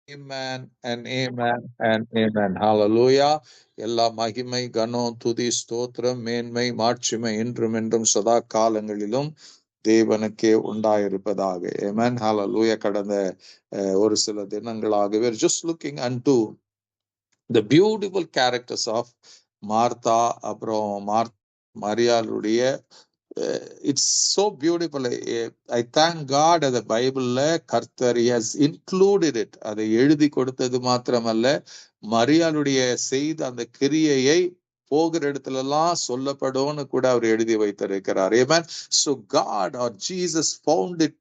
Amen and amen and amen. Hallelujah. எல்லா மகிமை, கனம், துதி, ஸ்தோத்திரம், மேன்மை, மாட்சிமை என்றும் என்றும் சதா காலங்களிலும் தேவனுக்கே உண்டாயிருப்பதாக. Amen. Hallelujah. கடந்த ஒரு சில தினங்களாக we're just looking unto the beautiful characters of Martha, அப்புறம் மரியாளுடைய it's so beautiful. I thank God அந்த பைபிள்ல கர்த்தர் ஹஸ் இன்க்ளூடட் இட். அதை எழுதி கொடுத்தது மாத்திரமல்ல, மரியாளுடைய செய்த அந்த கிரியையை போகிற இடத்துல எல்லாம் சொல்லப்படும்னு கூட அவர் எழுதி வைத்திருக்கிறார். Amen. So God or Jesus found it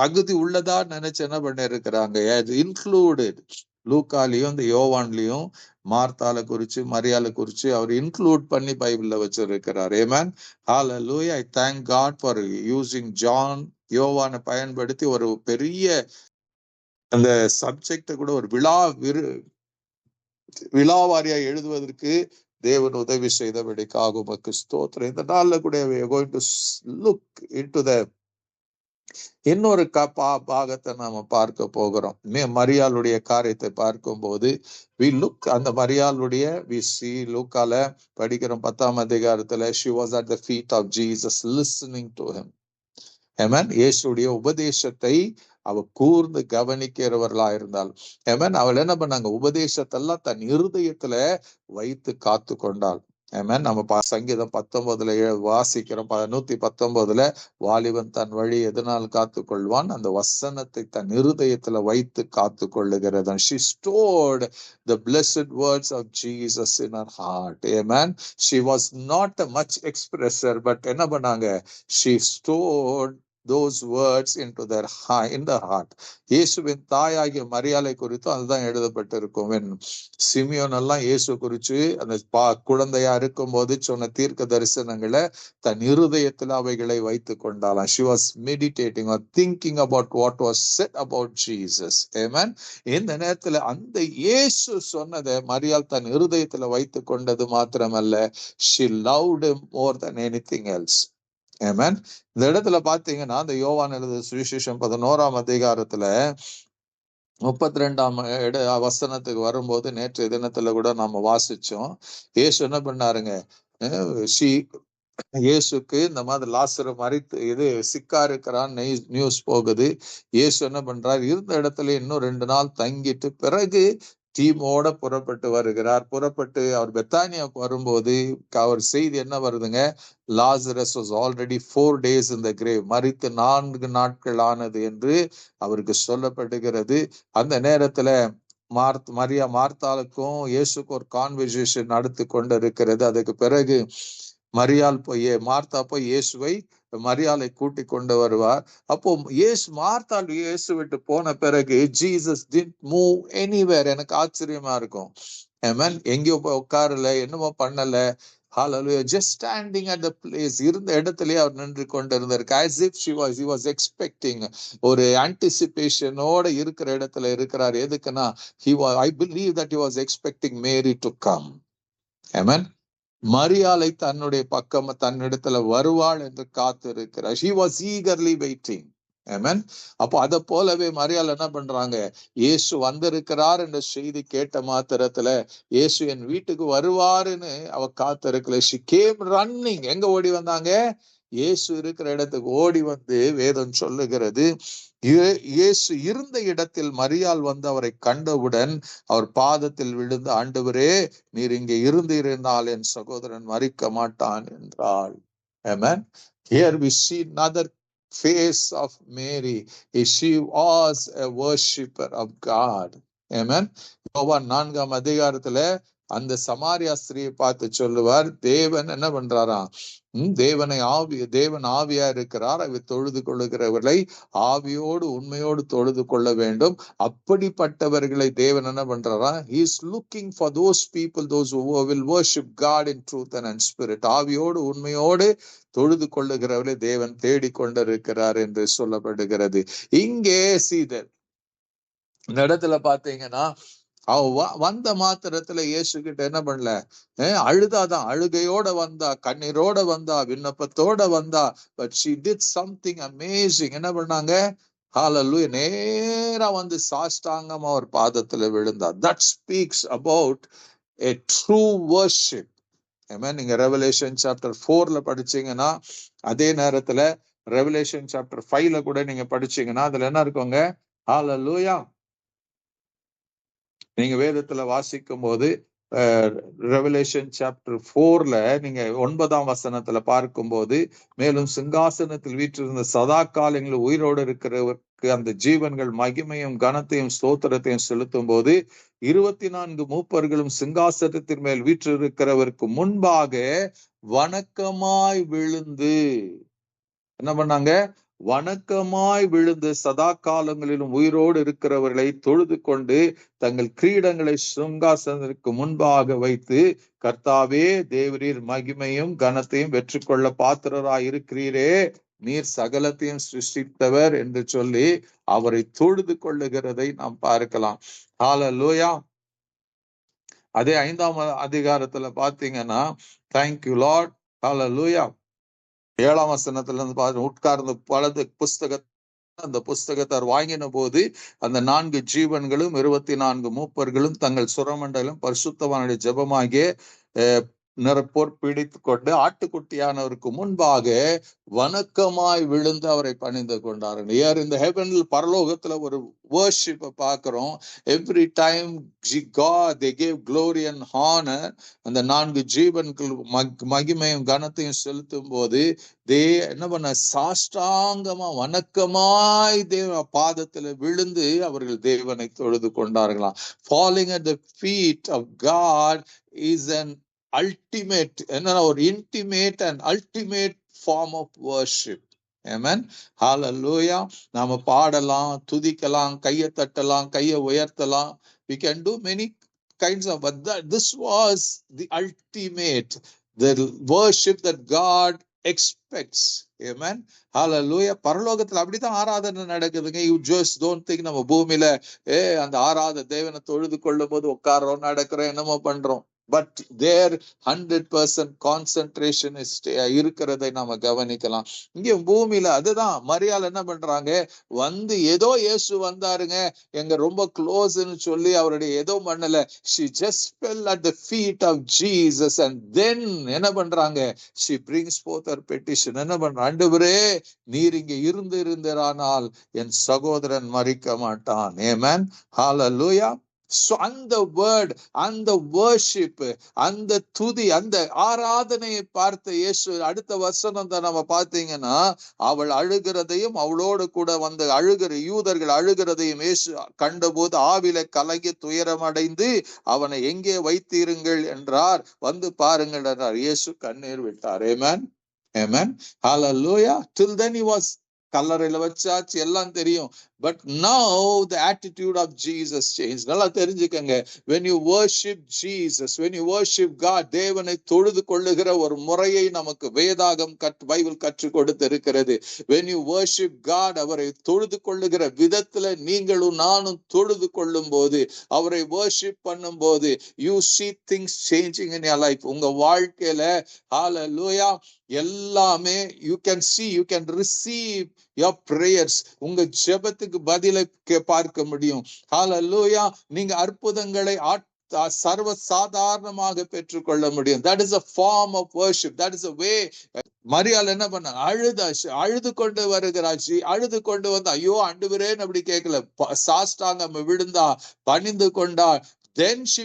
தகுதி உள்ளதா நினைச்சு என்ன பண்ண இருக்கிறாங்க, இன்க்ளூடட். லூக்காலையும் இந்த யோவான்லயும் மார்த்தால குறிச்சு மரியாதை குறிச்சு அவர் இன்க்ளூட் பண்ணி பைபிள்ல வச்சிருக்கிறார். Amen. Hallelujah. I thank God for using John, யோவானை பயன்படுத்தி ஒரு பெரிய அந்த சப்ஜெக்ட கூட ஒரு விழாவாரியா எழுதுவதற்கு தேவன் உதவி செய்தபடிக்காக உமக்கு ஸ்தோத்திரம். இந்த நாள்ல கூட we are going to look into the இன்னொரு பாகத்தை நாம பார்க்க போகிறோம். மரியாளுடைய காரியத்தை பார்க்கும் போது we look அந்த மரியாளுடைய we see லூக்கால படிக்கிறோம் 10ஆம் அதிகாரத்துல she was at the feet of Jesus listening to him. Amen. இயேசுடைய உபதேசத்தை அவ கூர்ந்து கவனிக்கிறவர்களா இருந்தால் Amen. அவள் என்ன பண்ணாங்க, உபதேசத்தெல்லாம் தன் இருதயத்துல வைத்து காத்து கொண்டாள். Amen. நம்ம சங்கீதம் 19 வாசிக்கிறோம். 119 வாலிபன் தன் வழி எதனால் காத்து கொள்வான், அந்த வசனத்தை தன் இருதயத்துல வைத்து காத்து கொள்ளுகிறது. She stored the blessed words of Jesus in her heart. Amen. She was not a much expresser, but என்ன பண்ணாங்க, she stored those words into their in their heart. இயேசுவின் தாயாகிய மரியாளை குறித்தும் அதுதான் எழுதப்பட்டிருக்கும். சிமியோன் எல்லாம் இயேசு குறிச்சு அந்த குழந்தையா இருக்கும் போது சொன்ன தீர்க்க தரிசனங்களை தன் இருதயத்துல அவைகளை வைத்து கொண்டாலாம். She was meditating or thinking about what was said about Jesus. Amen. இந்த நேரத்துல அந்த இயேசு சொன்னதை மரியாள் தன் இருதயத்துல வைத்து கொண்டது மாத்திரமல்ல, she loved him more than anything else. Amen. இந்த இடத்துல பாத்தீங்கன்னா அந்த யோவான் எழுதின சுவிசேஷம் 11ஆம் அதிகாரத்துல 32ஆம் வசனத்துக்கு வரும்போது நேற்றைய தினத்துல கூட நாம வாசிச்சோம். இயேசு என்ன பண்ணாருங்க, இயேசுக்கு இந்த மாதிரி லாசரு மரித்து இது சிக்கா இருக்கிறான் நியூஸ் போகுது. இயேசு என்ன பண்றாரு, இருந்த இடத்துல இன்னும் 2 நாள் தங்கிட்டு பிறகு டீமோட புறப்பட்டு வருகிறார். புறப்பட்டு அவர் பெத்தானியாவுக்கு வரும்போது அவர் செய்தி என்ன வருதுங்க, Lazarus was already 4 days in the grave. மரித்து 4 நாட்கள் ஆனது என்று அவருக்கு சொல்லப்படுகிறது. அந்த நேரத்துல மார்த்தாளுக்கும் இயேசுக்கு ஒரு கான்வர்சேஷன் நடத்தி கொண்டு இருக்கிறது. அதுக்கு பிறகு மார்த்தா போய் இயேசுவை மரியாதை கூட்டி கொண்டு வருவார். அப்போ மார்த்தாள் இயேசு விட்டு போன பிறகு ஜீசஸ் didn't move anywhere. எனக்கு ஆச்சரியமா இருக்கும். Amen. எங்கேயோ போய் உட்காரல, என்னமோ பண்ணல. Hallelujah. Just standing at the place. இருந்த இடத்திலே அவர் நின்று கொண்டிருந்தார். As if he was expecting, ஒரு anticipation-ஓட இருக்கிற இடத்துல இருக்கிறார். எதுக்குன்னா I believe that he was expecting Mary to come. Amen. மரியாளை தன்னுடைய பக்கம் தன்னிடத்துல வருவாள் என்று காத்து இருக்கிறார். She was eagerly waiting. Amen. அப்போ அதை போலவே மரியாள் என்ன பண்றாங்க, இயேசு வந்திருக்கிறார் என்ற செய்தி கேட்ட மாத்திரத்துல இயேசு என் வீட்டுக்கு வருவாருன்னு அவ காத்து இருக்கல. She came running. எங்க ஓடி வந்தாங்க, இயேசு இருக்கிற இடத்துக்கு ஓடி வந்து வேதம் சொல்லுகிறது, இயேசு இருந்த இடத்தில் மரியாள் வந்து அவரை கண்டவுடன் அவர் பாதத்தில் விழுந்து, ஆண்டவரே நீர் இங்கே இருந்தால் என் சகோதரன் மரிக்க மாட்டான் என்றாள். Amen. Here we see another face of Mary. She was a worshipper of God. Amen. யோவான் 4ஆம் அதிகாரத்துல அந்த சமாரியா ஸ்திரியை பார்த்து சொல்லுவார், தேவன் என்ன பண்றாராம், தேவன் ஆவியா இருக்கிறார், அவர் தொழுது கொள்ளுகிறவர்களை ஆவியோடு உண்மையோடு தொழுது கொள்ள வேண்டும். அப்படிப்பட்டவர்களை தேவன் என்ன பண்றாரா, he is looking for those people, those who will worship God in truth and in spirit. ஆவியோடு உண்மையோடு தொழுது கொள்ளுகிறவர்களை தேவன் தேடிக்கொண்டிருக்கிறார் என்று சொல்லப்படுகிறது. இங்கே சீதர் இந்த இடத்துல பாத்தீங்கன்னா அவ வந்த மாத்திரத்துல இயேசு கிட்ட என்ன பண்ணல, அழுதாதான், அழுகையோட வந்தா, கண்ணீரோட வந்தா, விண்ணப்பத்தோட வந்தா. But she did something amazing. என்ன பண்ணாங்க, ஹalleluya, நேரா வந்து சாஷ்டாங்கமா அவர் பாதத்துல விழுந்தார். That speaks about a true worship. Amen. நீங்க ரெவலேஷன் சாப்டர் 4ல படிச்சீங்கன்னா, அதே நேரத்துல ரெவலேஷன் சாப்டர் 5ல கூட நீங்க படிச்சீங்கன்னா அதுல என்ன இருக்குங்க? ஹalleluya, நீங்க வேதத்துல வாசிக்கும் போது ரெவலேஷன் சாப்டர் 4ல நீங்க 9ஆம் வசனத்துல பார்க்கும்போது, மேலும் சிங்காசனத்தில் வீற்றிருந்த சதா காலங்களில் உயிரோடு இருக்கிறவருக்கு அந்த ஜீவன்கள் மகிமையும் கனத்தையும் ஸ்தோத்திரத்தையும் செலுத்தும் போது 24 மூப்பர்களும் சிங்காசனத்தின் மேல் வீற்றிருக்கிறவருக்கு முன்பாக வணக்கமாய் விழுந்து என்ன பண்ணாங்க? வணக்கமாய் விழுந்து சதா காலங்களிலும் உயிரோடு இருக்கிறவர்களை தொழுது கொண்டு தங்கள் கிரீடங்களை சிங்காசனத்திற்கு முன்பாக வைத்து, கர்த்தாவே தேவரீர் மகிமையும் கனத்தையும் வெற்றி கொள்ள பாத்திரராய் இருக்கிறீரே, நீர் சகலத்தையும் சிருஷ்டித்தவர் என்று சொல்லி அவரை தொழுது கொள்ளுகிறதை நாம் பார்க்கலாம். ஹalleluya. அதே 5ஆம் அதிகாரத்துல பாத்தீங்கன்னா, தேங்க்யூ லார்ட், ஹalleluya, 7ஆம் வசனத்துல இருந்து பாருங்க, உட்கார்ந்து பலது புஸ்தகத்தை அந்த புஸ்தகத்தை வாங்கின போது அந்த 4 ஜீவன்களும் 24 மூப்பர்களும் தங்கள் சுரமண்டலும் பரிசுத்தவானுடைய ஜெபமாகிய நிரப்போர் பிடித்து கொண்டு ஆட்டுக்குட்டியானவருக்கு முன்பாக வணக்கமாய் விழுந்து அவரை பணிந்து கொண்டார்கள். ஏர் இந்த ஹெவன்ல பரலோகத்துல ஒரு வர்ஷிப்பை பார்க்கிறோம். Every time God they gave glory and honor. அந்த 4 ஜீவன்கள் மகிமையும் கனத்தையும் செலுத்தும் போது என்ன பண்ண, சாஷ்டாங்கமா வணக்கமாய் தேவ பாதத்துல விழுந்து அவர்கள் தேவனை தொழுது கொண்டார்களாம். Falling at the feet of God is an ultimate, or intimate and ultimate form of worship. Amen. Hallelujah. நாம பாடலாம், துதிக்கலாம், கையை தட்டலாம், கையை உயர்த்தலாம். We can do many kinds of, but this was the ultimate, the worship that God expects. Amen. Hallelujah. பரலோகத்துல அப்படித்தான் ஆராதனை நடக்குதுங்க. You just don't think நம்ம பூமியில அந்த ஆராத தேவனை தொழுது கொள்ளும் போது உட்கார்றோம், நடக்கிறோம், என்னமோ பண்றோம். பட் தேர் 100% கான்சென்ட்ரேஷன் இருக்கிறதை நாம கவனிக்கலாம். இங்க பூமியில அதுதான் மரியாள் என்ன பண்றாங்க, வந்து ஏதோ இயேசு வந்தாருங்க, எங்க ரொம்ப க்ளோஸ்ன்னு சொல்லி அவருடைய ஏதோ பண்ணல. she just fell at the feet of Jesus and then என்ன பண்றாங்க, she brings forth her petition. என்ன பண்ற, ஆண்டவரே நீர் இங்க இருந்திரானால் என் சகோதரன் மரிக்க மாட்டான். ஆமென். ஹalleluya. So அந்த வேர்ட், அந்த வர்ஷிப், அந்த துதி, அந்த ஆராதனையை பார்த்த இயேசு அடுத்த வசனம் தான் நம்ம பார்த்தீங்கன்னா, அவள் அழுகிறதையும் அவளோடு கூட வந்து அழுகிற யூதர்கள் அழுகிறதையும் இயேசு கண்டபோது ஆவில கலங்கி துயரமடைந்து அவனை எங்கே வைத்தீருங்கள் என்றார், வந்து பாருங்கள் என்றார். இயேசு கண்ணீர் விட்டார். ஆமென். ஆமென். ஹalleluya. Till then he was கல்லறையில வச்சாச்சு, எல்லாம் தெரியும். But now the attitude of Jesus changed. நல்லா தெரிஞ்சுக்கங்க, when you worship Jesus, when you worship God, தேவனை தொழுது கொள்ளுகிற ஒரு முறையை நமக்கு வேதாகம் பைபிள் கற்றுக் கொடுத்திருக்கிறது. When you worship God, அவரை தொழுது கொள்ளுகிற விதத்துல நீங்களும் நானும் தொழுது கொள்ளும் போது, அவரை worship பண்ணும் போது, you see things changing in your life. உங்க வாழ்க்கையில hallelujah எல்லாமே you can see, you can receive your prayers. உங்க ஜெபத்துக்கு பதிலை பார்க்க முடியும். ஹalleluya. நீங்க அற்புதங்களை சர்வ சாதாரணமாக பெற்றுக்கொள்ள முடியும். That is a form of worship. That is a way. மரியாள் என்ன பண்ண, அழுது கொண்டு வருகிறாச்சு. அழுது கொண்டு வந்து ஐயோ ஆண்டவரேன்னு அப்படி கேட்கல, சாஷ்டாங்கம் விழுந்தா, பணிந்து கொண்டா. Then she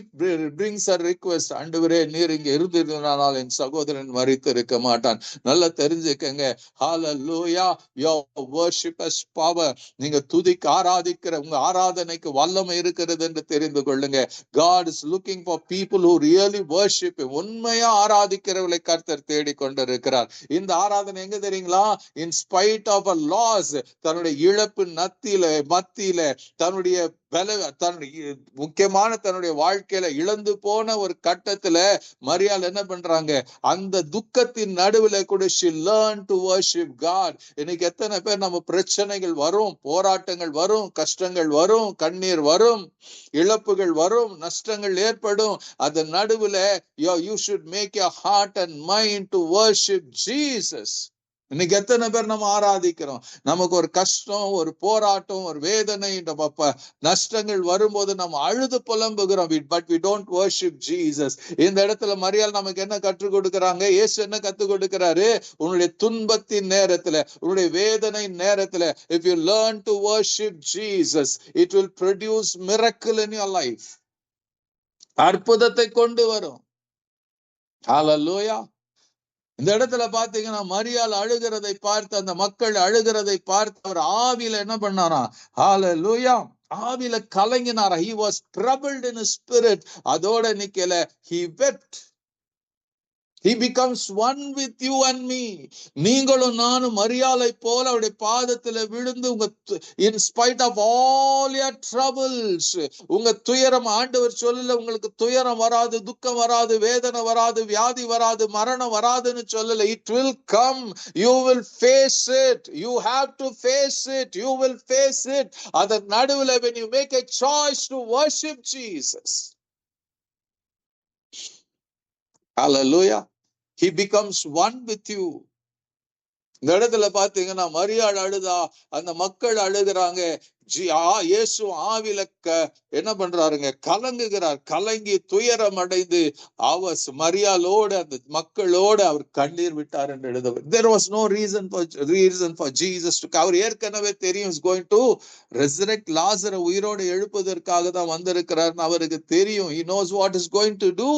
brings a request. ஆண்டவரே நீர் இங்க இருந்திருந்தால் என் சகோதரன் மரித்து இருக்க மாட்டான். நல்லா தெரிஞ்சுக்கங்க. Hallelujah. Your worship has power. நீங்க துதிக்கு ஆராதிக்கிற உங்க ஆராதனைக்கு வல்லமை இருக்கிறது என்று தெரிந்து கொள்ளுங்க. God is looking for people who really worship him. உண்மையா ஆராதிக்கிறவர்களை கர்த்தர் தேடிக் கொண்டிருக்கிறார். இந்த ஆராதனை எங்க தெரியுங்களா? In spite of a loss, தன்னுடைய இழப்பு மத்தியில தன்னுடைய முக்கியமான தன்னுடைய வாழ்க்கையில இழந்து போன ஒரு கட்டத்துல மரியாள் என்ன பண்றாங்க, அந்த துக்கத்தின் நடுவுல கூட she learned to worship God. இன்னைக்கு எத்தனை பேர் நம்ம பிரச்சனைகள் வரும், போராட்டங்கள் வரும், கஷ்டங்கள் வரும், கண்ணீர் வரும், இழப்புகள் வரும், நஷ்டங்கள் ஏற்படும். அதன் நடுவுல you should make your heart and mind to worship Jesus. இன்னைக்கு எத்தனை பேர் நம்ம ஆராதிக்கிறோம்? நமக்கு ஒரு கஷ்டம், ஒரு போராட்டம், ஒரு வேதனை, நஷ்டங்கள் வரும்போது நம்ம அழுது புலம்புகிறோம். But we don't worship Jesus. இந்த இடத்துல மரியாள் நமக்கு என்ன கற்றுக் கொடுக்கிறாங்க? இயேசு என்ன கற்றுக் கொடுக்கிறாரு? உன்னுடைய துன்பத்தின் நேரத்துல, உன்னுடைய வேதனை நேரத்துல, if you learn to worship Jesus, it will produce miracle in your life. அற்புதத்தை கொண்டு வரும். ஹalleluya. இந்த இடத்துல பாத்தீங்கன்னா மரியாள் அழுகிறதை பார்த்து, அந்த மக்கள் அழுகிறதை பார்த்து அவர் ஆவியில என்ன பண்ணாராம்? ஹalleluya, ஆவியில கலங்கினாரா. he was troubled in his spirit. அதோட நிக்கல, he wept. He becomes one with you and me. நீங்களும் நானும் மரியாளை போல அவருடைய பாதத்துல விழுந்து, in spite of all your troubles, உங்க துயரம், ஆண்டவர் சொல்லல உங்களுக்கு துயரம் வராது, துக்கம் வராது, வேதனை வராது, வியாதி வராது, மரணம் வராதுன்னு சொல்லல. It will come. You will face it. You have to face it. You will face it. அதன் நடுவுல when you make a choice to worship Jesus, hallelujah, he becomes one with you. இந்த இடத்துல பாத்தீங்கன்னா மரியாள் அழுதா, அந்த மக்கள் அழுகிறாங்க. இயேசு ஆவில என்ன பண்றாருங்க? கலங்குகிறார். கலங்கி துயரம் அடைந்து மரியாளோடு அந்த மக்களோடு அவர் கண்ணீர் விட்டார் என்று எழுதவர். There was no reason for Jesus to. அவர் ஏற்கனவே தெரியும் is going to resurrect லாசரை உயிரோடு எழுப்பதற்காக தான் வந்திருக்கிறார் அவருக்கு தெரியும். He knows what is going to do.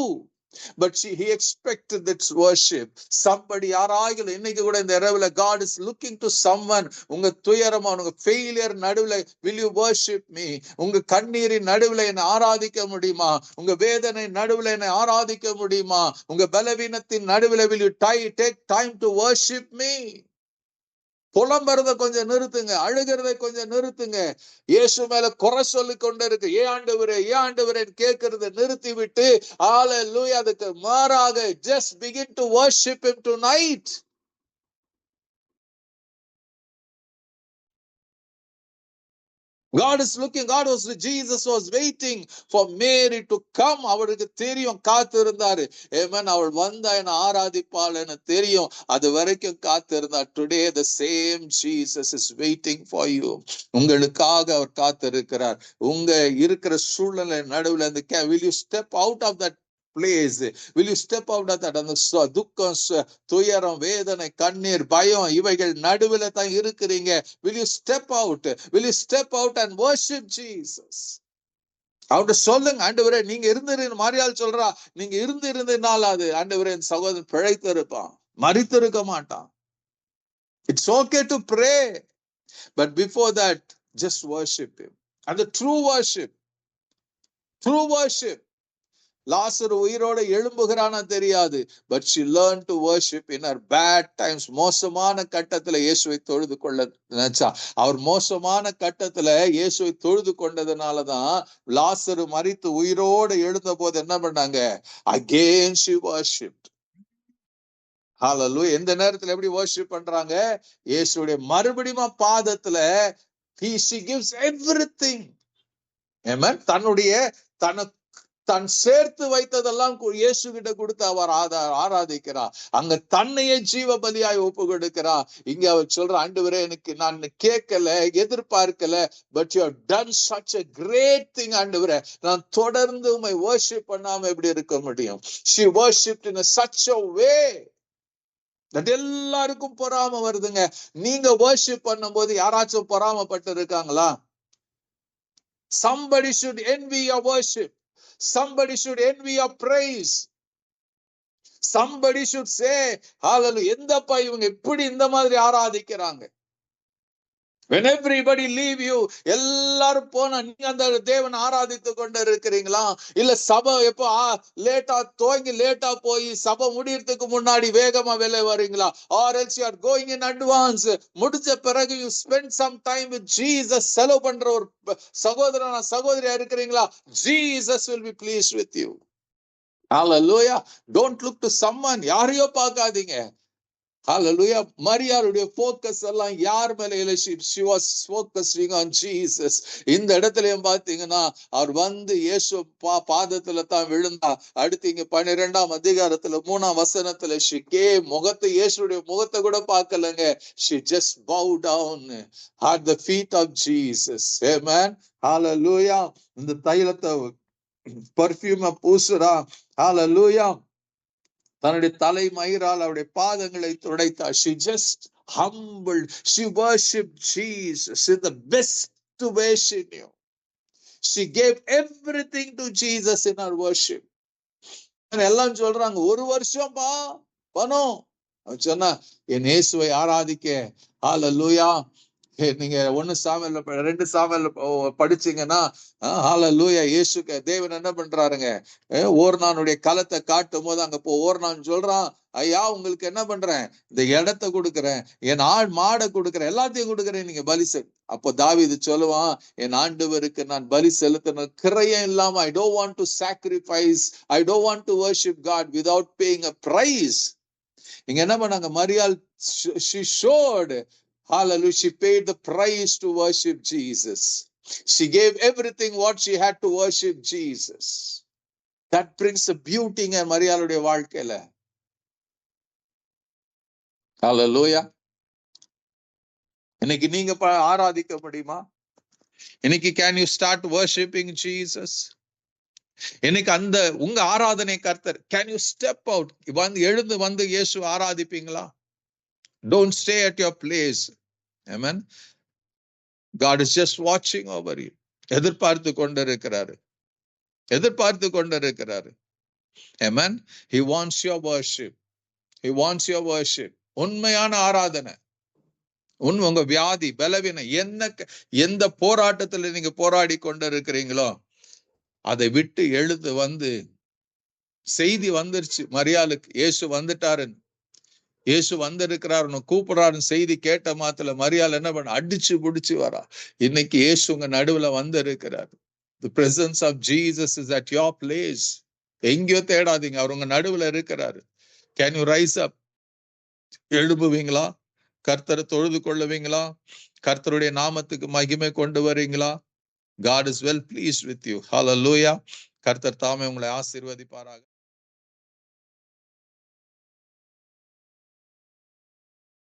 But he expected that worship. Somebody யாராகிலும் இன்னைக்கு கூட இந்த இரவுல God is looking to someone. உங்க துயரமா, உங்க failure நடுவுல will you worship me? உங்க கண்ணீரின் நடுவுல என்னை ஆராதிக்க முடியுமா? உங்க வேதனை நடுவுல என்னை ஆராதிக்க முடியுமா? உங்க பலவீனத்தின் நடுவுல will you take time to worship me? புலம்புறத கொஞ்சம் நிறுத்துங்க, அழுகிறதை கொஞ்சம் நிறுத்துங்க. இயேசு மேல குறை சொல்லி கொண்டு இருக்கு, ஏன் ஆண்டவரே கேட்கறத நிறுத்தி விட்டு ஹalleluya அதுக்கு மாறாக just begin to worship him tonight. Jesus was waiting for Mary to come. அவருக்கு தெரியும், காத்திருந்தாரு. Amen. அவள் வந்தா என்ன ஆராதிப்பாள் என தெரியும். அது வரைக்கும் காத்திருந்தார். Today the same Jesus is waiting for you. உங்களுக்காக அவர் காத்திருக்கிறார். உங்க இருக்கிற சூழ்நிலை நடுவுல will you step out of that place? Will you step out of that? அந்த துக்கம், துயரம், வேதனை, கண்ணீர், பயம் இவைகள் நடுவுல தான் இருக்கிறீங்க. Will you step out? Will you step out and worship Jesus? அவர்கிட்ட சொல்லுங்க, ஆண்டவரே நீங்க இருந்திருந்த மரியாள் சொல்றா, நீங்க இருந்திருந்தனால அது ஆண்டவரே என் சகோதரன் பிழைத்திருப்பான், மரித்திருக்க மாட்டான். It's okay to pray, but before that just worship him. And the true worship, லாசரு உயிரோட எழும்புகிறானா தெரியாது. But she learned to worship in her bad times. மோசமான கட்டத்துல இயேசுவை தொழுது கொள்ள நினைச்சா. அவர் மோசமான கட்டத்துல இயேசுவை தொழுது கொண்டதுனாலதான் லாசரு மரித்து உயிரோட எழுந்த போது என்ன பண்ணாங்க? Again she worshipped. Hallelujah. எந்த நேரத்துல எப்படி worship பண்றாங்க? இயேசுடைய மறுபடியும் பாதத்துல she gives everything. Amen. தன் சேர்த்து வைத்ததெல்லாம் இயேசு கிட்ட கொடுத்து அவர் ஆராதிக்கிறார். அங்க தன்னையே ஜீவ பலியாய் ஒப்பு கொடுக்கிறார். இங்க அவர் சொல்ற, ஆண்டவரே எனக்கு நான் கேட்கல, எதிர்பார்க்கல, but you have done such a great thing. ஆண்டவரே நான் தொடர்ந்து உம்மை worship பண்ணாம எப்படி இருக்க முடியும்? She worshipped in such a way that எல்லாருக்கும் பொறாம வருதுங்க. நீங்க worship பண்ணும்போது யாராச்சும் பொறாமப்பட்டு இருக்காங்களா? Somebody should envy your worship. Somebody should envy your praise. Somebody should say, hallelujah, எந்தப்பா இவங்க இப்படி இந்த மாதிரி ஆராதிக்கிறாங்க? When everybody leave you, எல்லாரும் போனா நீங்க அந்த தேவன் ஆராதித்து கொண்டு இருக்கிறீங்களா? இல்ல சபை எப்போ லேட்டா துவங்கி லேட்டா போய் சபை முடியறதுக்கு முன்னாடி வேகமா வெளியே வரீங்களா? Or else you are going in advance. முடிஞ்ச பிறகு you spend some time with Jesus. செலவு பண்ற ஒரு சகோதரனா சகோதரியா இருக்கிறீங்களா? Jesus will be pleased with you. Hallelujah. Don't look to someone. யாரையோ பார்க்காதீங்க. Hallelujah. மரியாளுடைய ஃபோக்கஸ் எல்லாம் யார் மேல இல்லை? she was focusing on Jesus. இந்த இடத்துலயும் பாத்தீங்கன்னா அவர் வந்து இயேசு பாதத்துல தான் விழுந்தா. அடுத்து இங்க 12ஆம் அதிகாரத்துல 3ஆம் வசனத்துல she came, முகத்தை இயேசுடைய முகத்தை கூட பார்க்கலங்க. she just bowed down at the feet of Jesus. Amen. Hallelujah. இந்த தைலத்தை பர்ஃபியூமை பூசுறா. Hallelujah. தன்னுடைய தலை மயிரால் அவருடைய பாதங்களை துடைத்தார். she just humbled, she worshipped Jesus in the best way she knew. she gave everything to Jesus in her worship. எல்லாம் சொல்றாங்க, ஒரு வருஷமா பணம் சொன்னா என் இயேசுவை ஆராதிக்க. ஹல்லேலூயா. நீங்க 1 சாமுவேல் 2 சாமுவேல் படிச்சீங்கன்னா ஹல்லேலூயா, இயேசுக்கு தேவன் என்ன பண்றாருங்க, ஓர்னானுடைய களத்தை காட்டும் போது அங்க ஓர்னான் சொல்றான், ஐயா உங்களுக்கு என்ன பண்றேன், இந்த இடத்தை கொடுக்குறேன், என் மாடை கொடுக்குறேன், எல்லாத்தையும் கொடுக்குறேன், நீங்க பலி அப்போ தாவீது சொல்லுவான், என் ஆண்டவருக்கு நான் பலி செலுத்தணும் கிரயம் இல்லாம, I don't want to sacrifice, I don't want to worship God without paying a price. இங்க என்ன பண்ணாங்க, மரியாள் she showed, hallelujah, she paid the price to worship Jesus. She gave everything what she had to worship Jesus. That brings a beauty in மரியாளுடைய வாழ்க்கையில. Hallelujah. இன்னைக்கு நீங்க ஆராதிக்க முடியுமா? இன்னைக்கு can you start worshiping Jesus? இன்னைக்கு அந்த உங்க ஆராதனை கர்த்தர், can you step out, வந்து எழுந்து வந்து இயேசு ஆராதிப்பீங்களா? Don't stay at your place. Amen. God is just watching over you. எதிர்பார்த்து கொண்டிருக்கிறாரு, எதிர்பார்த்து கொண்டிருக்கிறாரு. Amen. He wants your worship. He wants your worship. உண்மையான ஆராதனை. உங்க வியாதி பலவீனம் எந்த போராட்டத்துல நீங்க போராடி கொண்டிருக்கிறீங்களோ அதை விட்டு எழுந்து வந்து, செய்தி வந்துருச்சு மரியாளுக்கு, இயேசு வந்துட்டாருன்னு, இயேசு வந்திருக்கிறாருன்னு கூப்பிடுறாருன்னு செய்தி கேட்ட மாத்திர மரியாள் என்ன பண்ண, அடிச்சு புடிச்சு வரா. இன்னைக்கு இயேசு உங்க நடுவுல வந்திருக்கிறார். The presence of Jesus is at your place. எங்கேயோ தேடாதீங்க, அவர் உங்க நடுவுல இருக்கிறாரு. Can you rise up? எழுப்புவீங்களா? கர்த்தரை தொழுது கொள்ளுவீங்களா? கர்த்தருடைய நாமத்துக்கு மகிமை கொண்டு வரீங்களா? God is well pleased with you. Hallelujah. கர்த்தர் தாமே உங்களை ஆசீர்வதிப்பாராக.